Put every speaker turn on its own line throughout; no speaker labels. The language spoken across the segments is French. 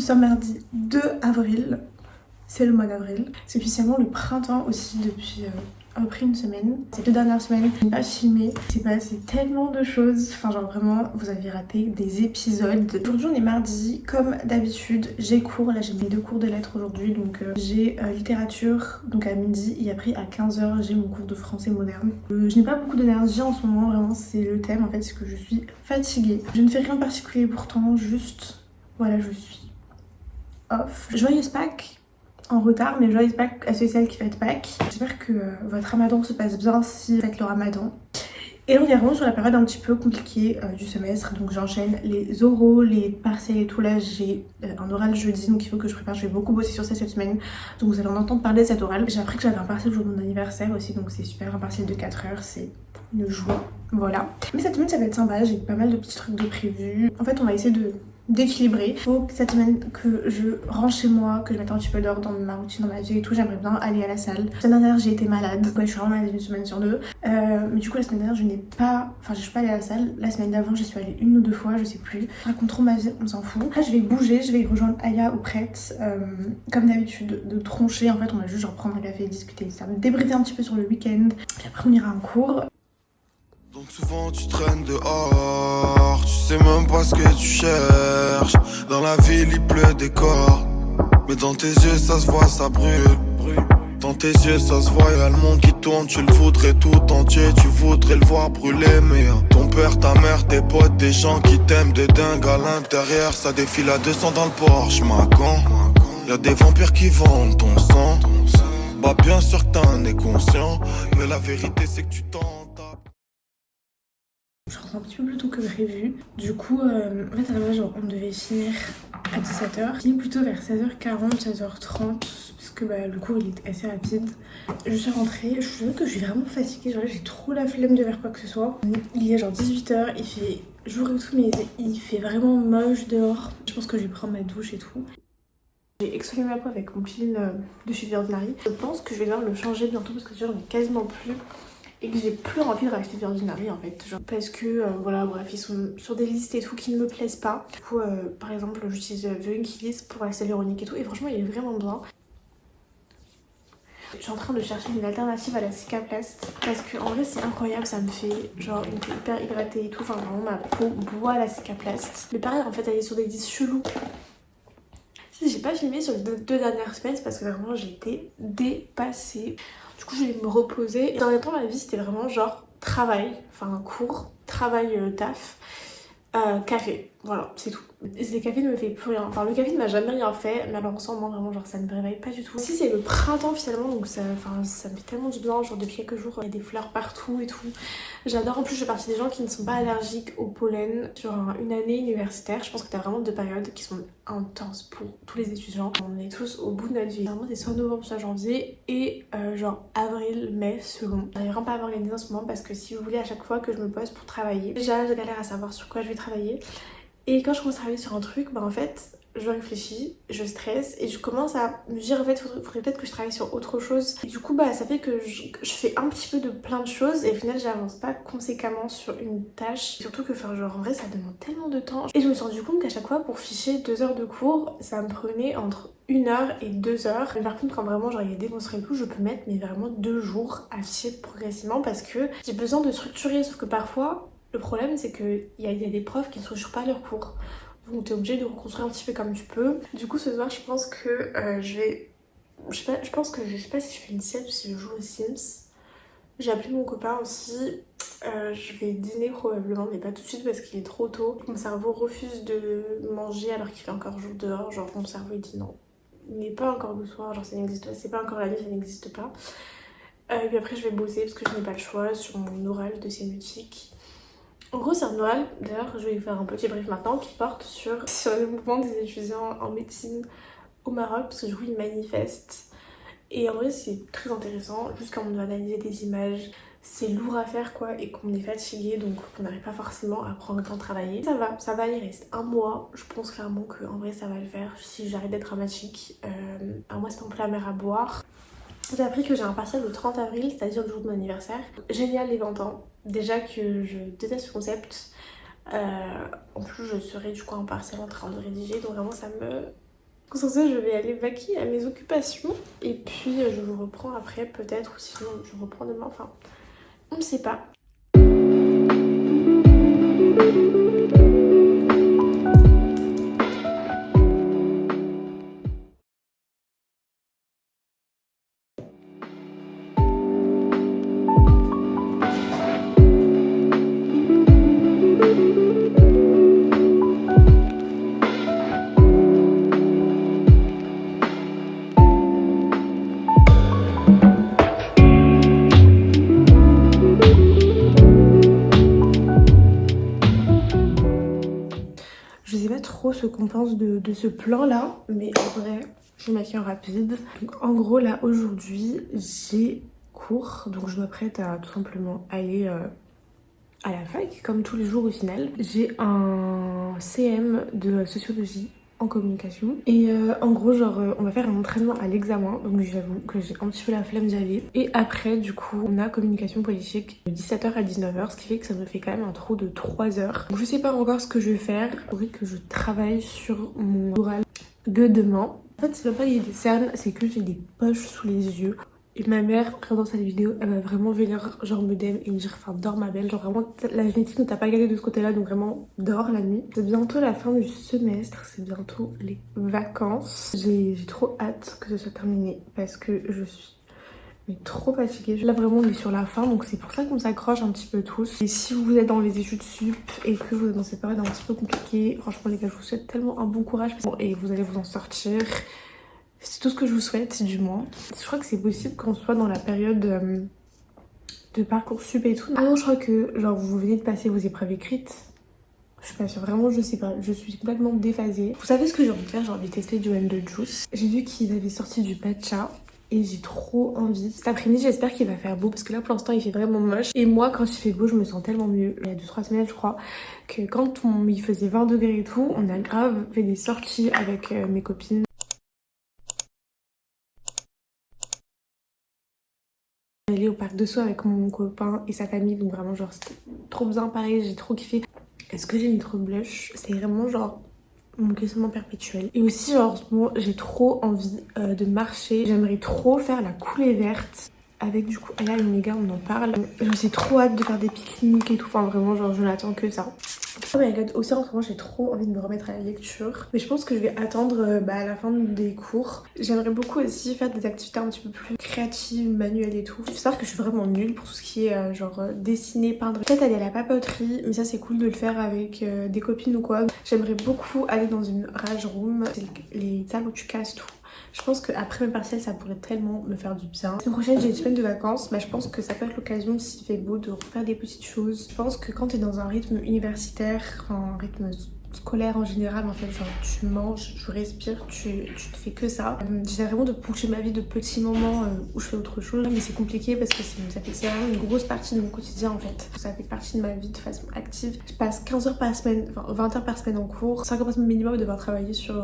sommes mardi 2 avril, c'est le mois d'avril. C'est officiellement le printemps aussi depuis à peu près une semaine. Ces 2 dernières semaines, je n'ai pas filmé. Il s'est passé tellement de choses. Enfin genre vraiment, vous avez raté des épisodes. Aujourd'hui on est mardi, comme d'habitude. J'ai cours, là j'ai mes 2 cours de lettres aujourd'hui. Donc j'ai littérature donc à midi et après à 15h j'ai mon cours de français moderne. Je n'ai pas beaucoup d'énergie en ce moment, vraiment c'est le thème en fait, c'est que je suis fatiguée. Je ne fais rien de particulier pourtant, juste voilà je suis off. Joyeuse Pâques! En retard, mais joyeuse Pâques à ceux et celles qui fêtent Pâques. J'espère que votre ramadan se passe bien si vous faites le ramadan. Et on est vraiment sur la période un petit peu compliquée du semestre, donc j'enchaîne les oraux, les partiels et tout. Là j'ai un oral jeudi, donc il faut que je prépare. Je vais beaucoup bosser sur ça cette semaine, donc vous allez en entendre parler de cet oral. J'ai appris que j'avais un partiel le jour de mon anniversaire aussi, donc c'est super. Un partiel de 4 heures, c'est une joie, voilà. Mais cette semaine ça va être sympa, j'ai pas mal de petits trucs de prévus. En fait on va essayer d'équilibrer. Faut que cette semaine que je rentre chez moi, que je mette un petit peu d'ordre dans ma routine, dans ma vie et tout. J'aimerais bien aller à la salle. La semaine dernière j'ai été malade, ouais, je suis vraiment malade une semaine sur 2. Mais du coup la semaine dernière je suis pas allée à la salle. La semaine d'avant j'y suis allée 1 ou 2 fois, je sais plus. Raconte trop ma vie, on s'en fout. Là je vais bouger, je vais rejoindre Aya ou Prête, comme d'habitude, de troncher. En fait on va juste genre prendre un café et discuter, ça me débriefer un petit peu sur le week-end. Puis après on ira en cours.
Donc souvent tu traînes dehors, tu sais même pas ce que tu cherches. Dans la ville il pleut des corps, mais dans tes yeux ça se voit, ça brûle. Dans tes yeux ça se voit, y'a le monde qui tourne, tu le voudrais tout entier, tu voudrais le voir brûler. Mais ton père, ta mère, tes potes, des gens qui t'aiment de dingue à l'intérieur. Ça défile à 200 dans le Porsche Macan. Y'a des vampires qui vendent ton sang. Bah bien sûr que t'en es conscient, mais la vérité c'est que tu t'en tapes.
Je rentre un petit peu plus tôt que prévu. Du coup, en fait, à la base, genre, on devait finir à 17h. On finit plutôt vers 16h40, 16h30. Parce que le cours, il est assez rapide. Je suis rentrée. Je trouve que je suis vraiment fatiguée. Genre, j'ai trop la flemme de faire quoi que ce soit. Il est genre 18h. Il fait jour et tout, mais il fait vraiment moche dehors. Je pense que je vais prendre ma douche et tout. J'ai exfolié ma peau avec mon peeling de chez The Ordinary. Je pense que je vais devoir le changer bientôt parce que j'en ai quasiment plus. Et que j'ai plus envie de racheter The Ordinary en fait, genre, parce que voilà, bref, ils sont sur des listes et tout qui ne me plaisent pas. Du coup par exemple j'utilise The Inky List pour la hyaluronique et tout, et franchement il est vraiment bien. Je suis en train de chercher une alternative à la Cicaplast parce que en vrai c'est incroyable, ça me fait genre une peau hyper hydratée et tout, enfin vraiment ma peau boit la Cicaplast. Mais pareil en fait elle est sur des listes chelous. Si j'ai pas filmé sur les 2 dernières semaines, c'est parce que vraiment j'ai été dépassée. Du coup je vais me reposer. Et dans le temps ma vie c'était vraiment genre travail, enfin cours, travail, taf, café, voilà c'est tout. Et le café ne me fait plus rien, enfin le café ne m'a jamais rien fait, mais alors ensemble moi vraiment genre ça ne me réveille pas du tout. Si c'est le printemps finalement, donc ça me fait tellement du bien, genre depuis quelques jours il y a des fleurs partout et tout. J'adore, en plus je fais partie des gens qui ne sont pas allergiques au pollen. Sur une année universitaire, je pense que t'as vraiment 2 périodes qui sont intenses pour tous les étudiants. On est tous au bout de notre vie. Vraiment c'est soit novembre soit janvier et genre avril, mai selon. J'arrive vraiment pas à m'organiser en ce moment parce que si vous voulez à chaque fois que je me pose pour travailler, déjà je galère à savoir sur quoi je vais travailler. Et quand je commence à travailler sur un truc, en fait, je réfléchis, je stresse et je commence à me dire en fait, faudrait peut-être que je travaille sur autre chose. Et du coup, ça fait que je fais un petit peu de plein de choses et au final, j'avance pas conséquemment sur une tâche. Surtout que, genre, en vrai, ça demande tellement de temps. Et je me suis rendu compte qu'à chaque fois, pour ficher 2 heures de cours, ça me prenait entre 1 heure et 2 heures. Mais par contre, quand vraiment, genre, il y a démonstré et tout, je peux mettre, mais vraiment 2 jours à ficher progressivement parce que j'ai besoin de structurer. Sauf que parfois, le problème c'est qu'il y a des profs qui ne structurent pas leurs cours. Donc t'es obligé de reconstruire un petit peu comme tu peux. Du coup ce soir je pense que je vais... Je sais pas si je fais une sieste ou si je joue aux Sims. J'ai appelé mon copain aussi. Je vais dîner probablement, mais pas tout de suite parce qu'il est trop tôt. Mon cerveau refuse de manger alors qu'il fait encore jour dehors. Genre mon cerveau il dit non. Il n'est pas encore le soir, genre ça n'existe pas. C'est pas encore la nuit, ça n'existe pas. Et puis après je vais bosser parce que je n'ai pas le choix sur mon oral de sémiotique. En gros, c'est un oral, d'ailleurs, je vais faire un petit brief maintenant qui porte sur le mouvement des étudiants en médecine au Maroc, parce que du coup, ils manifestent. Et en vrai, c'est très intéressant, juste quand on doit analyser des images, c'est lourd à faire quoi, et qu'on est fatigué, donc on n'arrive pas forcément à prendre le temps de travailler. Ça va, il reste 1 mois, je pense clairement qu'en vrai, ça va le faire, si j'arrête d'être dramatique. 1 mois, c'est non plus la mer à boire. J'ai appris que j'ai un partiel le 30 avril, c'est-à-dire le jour de mon anniversaire. Génial les 20 ans. Déjà que je déteste ce concept. En plus je serai du coup en partiel en train de rédiger, donc vraiment ça me Sur ce, je vais aller vaquer à mes occupations et puis je vous reprends après peut-être, ou sinon je reprends demain, enfin on ne sait pas. Je sais pas trop ce qu'on pense de ce plan là, mais en vrai, je maquille en rapide. Donc en gros là aujourd'hui j'ai cours, donc je m'apprête à tout simplement aller à la fac, comme tous les jours au final. J'ai un CM de sociologie en communication et en gros genre on va faire un entraînement à l'examen, donc j'avoue que j'ai un petit peu la flemme d'y aller. Et après du coup on a communication politique de 17h à 19h, ce qui fait que ça me fait quand même un trou de 3 heures. Donc je sais pas encore ce que je vais faire, il faudrait que je travaille sur mon oral de demain. En fait c'est même pas qu'il y ait des cernes, c'est que j'ai des poches sous les yeux. Et ma mère, regardant cette vidéo, elle va vraiment venir genre me DM et me dire enfin dors ma belle, genre vraiment la génétique ne t'a pas gâté de ce côté là, donc vraiment dors la nuit. C'est bientôt la fin du semestre, c'est bientôt les vacances. J'ai trop hâte que ce soit terminé parce que je suis trop fatiguée. Là vraiment on est sur la fin, donc c'est pour ça qu'on s'accroche un petit peu tous. Et si vous êtes dans les études sup et que vous êtes dans cette période un petit peu compliquée, franchement les gars je vous souhaite tellement un bon courage et vous allez vous en sortir. C'est tout ce que je vous souhaite, du moins. Je crois que c'est possible qu'on soit dans la période de Parcoursup et tout. Ah non, je crois que genre vous venez de passer vos épreuves écrites. Je suis pas sûre, vraiment je sais pas. Je suis complètement déphasée. Vous savez ce que j'ai envie de faire? J'ai envie de tester du M2 Juice. J'ai vu qu'ils avaient sorti du matcha et j'ai trop envie. Cet après-midi j'espère qu'il va faire beau parce que là pour l'instant il fait vraiment moche. Et moi quand il fait beau je me sens tellement mieux. Il y a 2-3 semaines je crois que quand il faisait 20 degrés et tout, on a grave fait des sorties avec mes copines. Aller au parc de Sceaux avec mon copain et sa famille, donc vraiment genre c'était trop bien, pareil j'ai trop kiffé. Est-ce que j'ai mis trop de blush? C'est vraiment genre mon questionnement perpétuel. Et aussi genre en ce moment j'ai trop envie de marcher, j'aimerais trop faire la coulée verte avec du coup Aya et Omega, on en parle. J'ai trop hâte de faire des pique-niques et tout, enfin vraiment genre je n'attends que ça. Oh my god, aussi en ce moment j'ai trop envie de me remettre à la lecture. Mais je pense que je vais attendre à la fin des cours. J'aimerais beaucoup aussi faire des activités un petit peu plus créatives, manuelles et tout. Il faut savoir que je suis vraiment nulle pour tout ce qui est genre dessiner, peindre. Peut-être aller à la papeterie, mais ça c'est cool de le faire avec des copines ou quoi. J'aimerais beaucoup aller dans une rage room, c'est les salles où tu casses tout. Je pense qu'après mes partiels ça pourrait tellement me faire du bien. La semaine prochaine j'ai une semaine de vacances, mais je pense que ça peut être l'occasion s'il fait beau de refaire des petites choses. Je pense que quand t'es dans un rythme universitaire, enfin un rythme scolaire en général en fait, genre tu manges, tu respires, tu ne fais que ça. J'essaie vraiment de ponctuer ma vie de petits moments où je fais autre chose, mais c'est compliqué parce que c'est vraiment une grosse partie de mon quotidien en fait. Ça fait partie de ma vie de façon active. Je passe 15 heures par semaine, enfin 20 heures par semaine en cours, 5 heures par semaine minimum de devoir travailler sur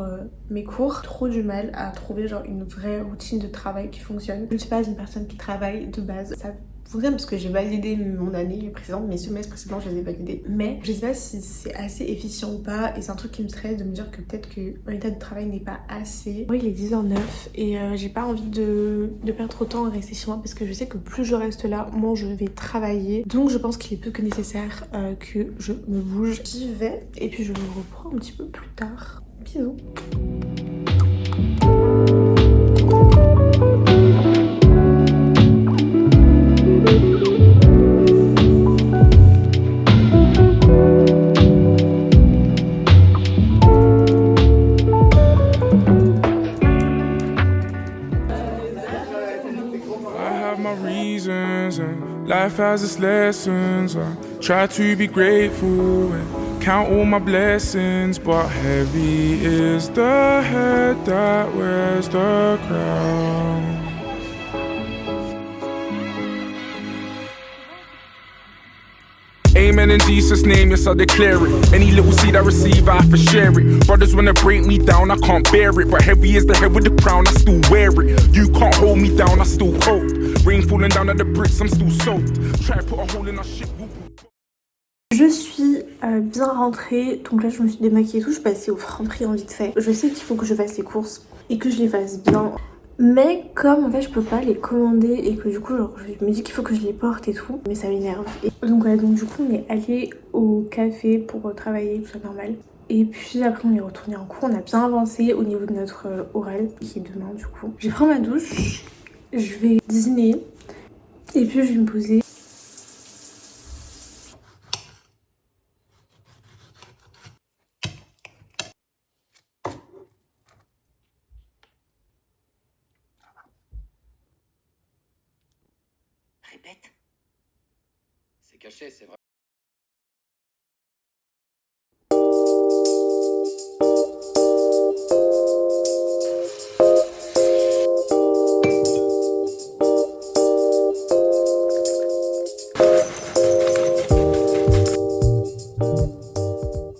mes cours. Trop du mal à trouver genre une vraie routine de travail qui fonctionne. Je ne suis pas une personne qui travaille de base. Ça fonctionne parce que j'ai validé mon année précédente, mes semestres précédents je les ai validés, mais je sais pas si c'est assez efficient ou pas et c'est un truc qui me stresse de me dire que peut-être que mon état de travail n'est pas assez. Oui, il est 10h09 et j'ai pas envie de perdre trop de temps à rester chez moi parce que je sais que plus je reste là, moins je vais travailler, donc je pense qu'il est plus que nécessaire que je me bouge. J'y vais et puis je vous reprends un petit peu plus tard. Bisous.
Life has its lessons. I try to be grateful and count all my blessings, but heavy is the head that wears the crown. Amen in Jesus' name, yes I declare it. Any little seed I receive, I have to share it. Brothers wanna break me down, I can't bear it. But heavy is the head with the crown, I still wear it. You can't hold me down, I still hold. Rain falling down at the bricks, I'm still soaked. Try to put a hole in our ship.
Je suis bien rentrée. Donc là je me suis démaquillée et tout, je suis passée au Franprix en vite fait. Je sais qu'il faut que je fasse les courses et que je les fasse bien. Mais comme en fait je peux pas les commander et que du coup genre, je me dis qu'il faut que je les porte et tout, mais ça m'énerve. Donc voilà, donc du coup on est allé au café pour travailler, tout ça normal. Et puis après on est retourné en cours, on a bien avancé au niveau de notre oral qui est demain du coup. Je vais prendre ma douche, je vais dîner et puis je vais me poser.
Répète. C'est caché, c'est vrai.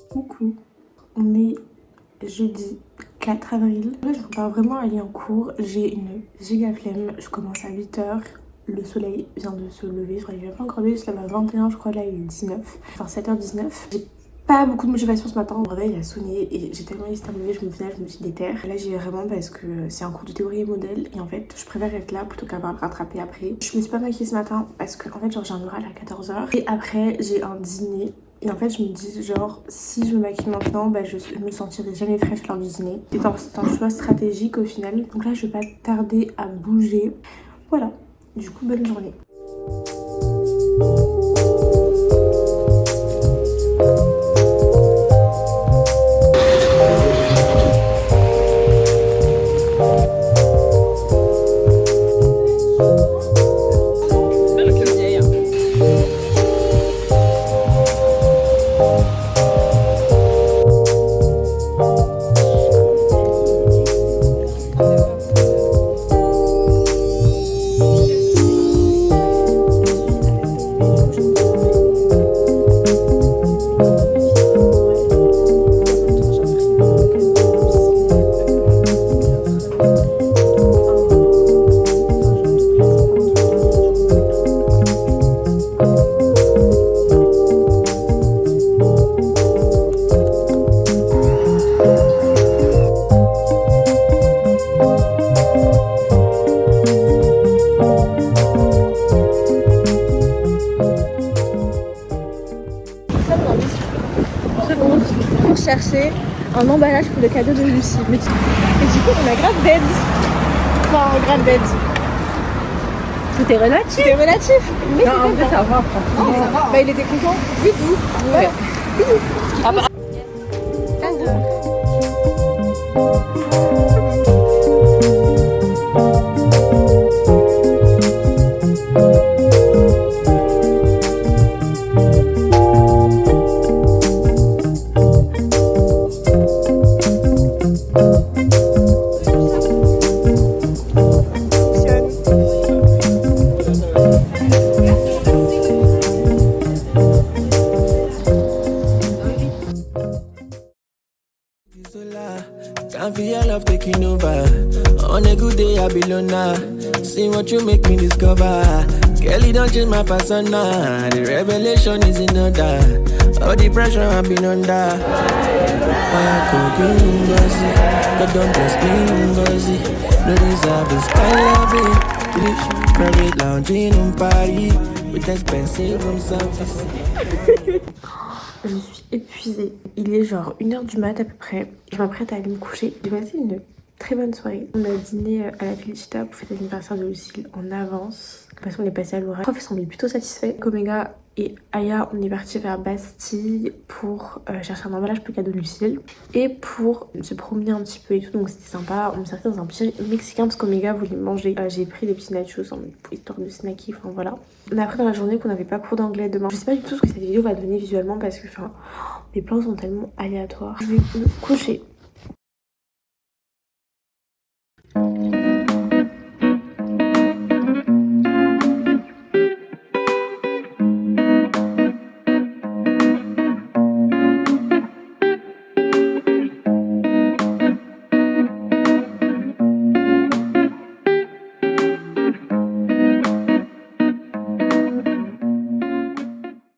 Coucou, on est jeudi 4 avril. Là je ne pas vraiment aller en cours, j'ai une giga flemme, je commence à 8h. Le soleil vient de se lever, il vient pas encore lever, il se lève à 21, je crois là il est 19, enfin 7h19. J'ai pas beaucoup de motivation ce matin, mon réveil il a sonné et j'ai tellement hésité à me lever, je me suis déterre. Là j'y vais vraiment parce que c'est un cours de théorie et modèle et en fait je préfère être là plutôt qu'avoir le rattraper après. Je me suis pas maquillée ce matin parce que en fait genre j'ai un oral à 14h et après j'ai un dîner. Et en fait je me dis genre si je me maquille maintenant bah je me sentirai jamais fraîche lors du dîner. C'est un choix stratégique au final. Donc là je vais pas tarder à bouger. Voilà, du coup bonne journée. Pour chercher un emballage pour le cadeau de Lucie. Et du coup, on a grave d'aide. Enfin, grave d'aide.
Tout est relatif.
C'était relatif. Mais
Non, en vrai, ça va, franchement.
ça va. Bah, il était content. Bisous. Ouais. Bisous.
Ah bah.
Can't feel your love taking over. On a good day, I be loner. See what you make me discover. Kelly don't change my persona. The revelation is in order. All the pressure I've been under. My cooking buzzy. God don't bless me, buzzy. No deserve this kind of it. Private lounge in Paris. With expensive room service.
Je suis épuisée. Il est genre 1h du mat à peu près. Je m'apprête à aller me coucher. J'ai passé une très bonne soirée. On a dîné à la Felicita pour fêter l'anniversaire de Lucille en avance. Parce qu'on est passé à l'oral. Le prof semblait plutôt satisfait. Omega et Aya, on est parti vers Bastille pour chercher un emballage pour le cadeau de Lucille. Et pour se promener un petit peu et tout. Donc c'était sympa. On est sorti dans un petit mexicain parce qu'Omega voulait manger. J'ai pris des petits nachos histoire de snacky. Enfin voilà. On a appris dans la journée qu'on n'avait pas cours d'anglais demain. Je sais pas du tout ce que cette vidéo va donner visuellement parce que enfin, mes plans sont tellement aléatoires. Je vais me coucher.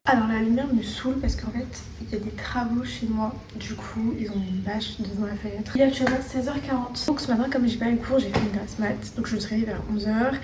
Alors la lumière me saoule parce qu'en fait il y a des travaux chez moi. Du coup ils ont mis une bâche devant la fenêtre. Il est actuellement 16h40. Donc ce matin comme j'ai pas eu cours j'ai fait une grasse mat. Donc je me suis réveillée vers 11h.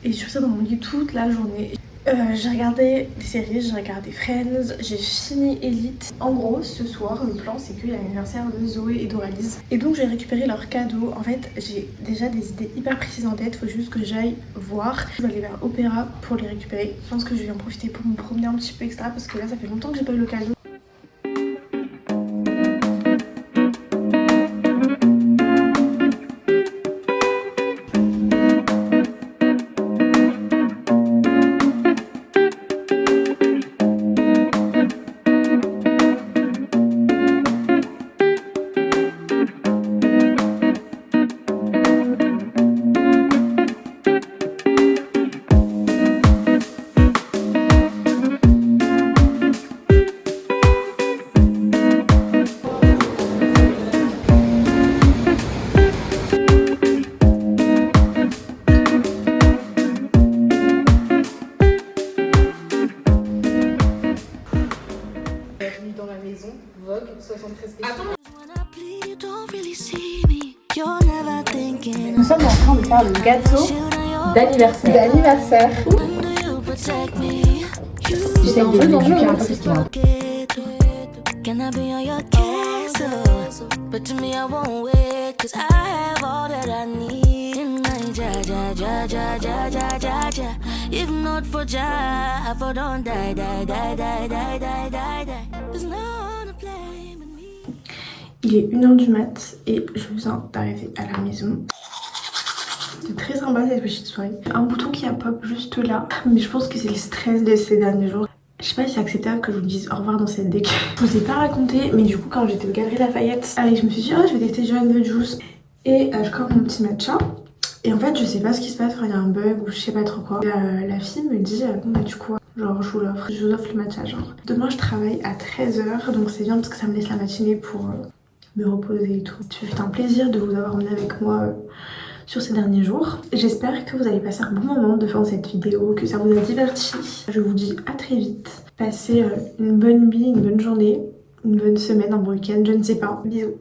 Et je suis restée dans mon lit toute la journée. J'ai regardé des séries, j'ai regardé Friends, j'ai fini Elite. En gros, ce soir, le plan c'est qu'il y a l'anniversaire de Zoé et d'Oralis. Et donc j'ai récupéré leurs cadeaux. En fait, j'ai déjà des idées hyper précises en tête, faut juste que j'aille voir. Je vais aller vers Opéra pour les récupérer. Je pense que je vais en profiter pour me promener un petit peu extra parce que là ça fait longtemps que j'ai pas eu l'occasion. Dans la maison, Vogue 73
Nous sommes en train de faire le gâteau d'anniversaire. J'essaie de m'éduquer un peu parce qu'il a
If not for Jah, I for don't die. There's no one to play but me.
Il est 1h du mat et je viens d'arriver à la maison. C'est très sympa cette petite soirée. Un bouton qui a pop juste là, mais je pense que c'est le stress de ces derniers jours. Je sais pas si c'est acceptable que je vous dise au revoir dans cette deck. Je vous ai pas raconté, mais du coup quand j'étais au Galeries Lafayette, allez, je me suis dit oh je vais tester Joanne the Juice et je commande mon petit matcha. Et en fait je sais pas ce qui se passe, il y a un bug ou je sais pas trop quoi. Et, la fille me dit bon bah du coup genre je vous offre le matcha genre. Demain je travaille à 13h donc c'est bien parce que ça me laisse la matinée pour me reposer et tout. C'est un plaisir de vous avoir emmené avec moi sur ces derniers jours. J'espère que vous allez passer un bon moment devant cette vidéo, que ça vous a diverti. Je vous dis à très vite. Passez une bonne nuit, une bonne journée, une bonne semaine, un bon week-end, je ne sais pas. Bisous.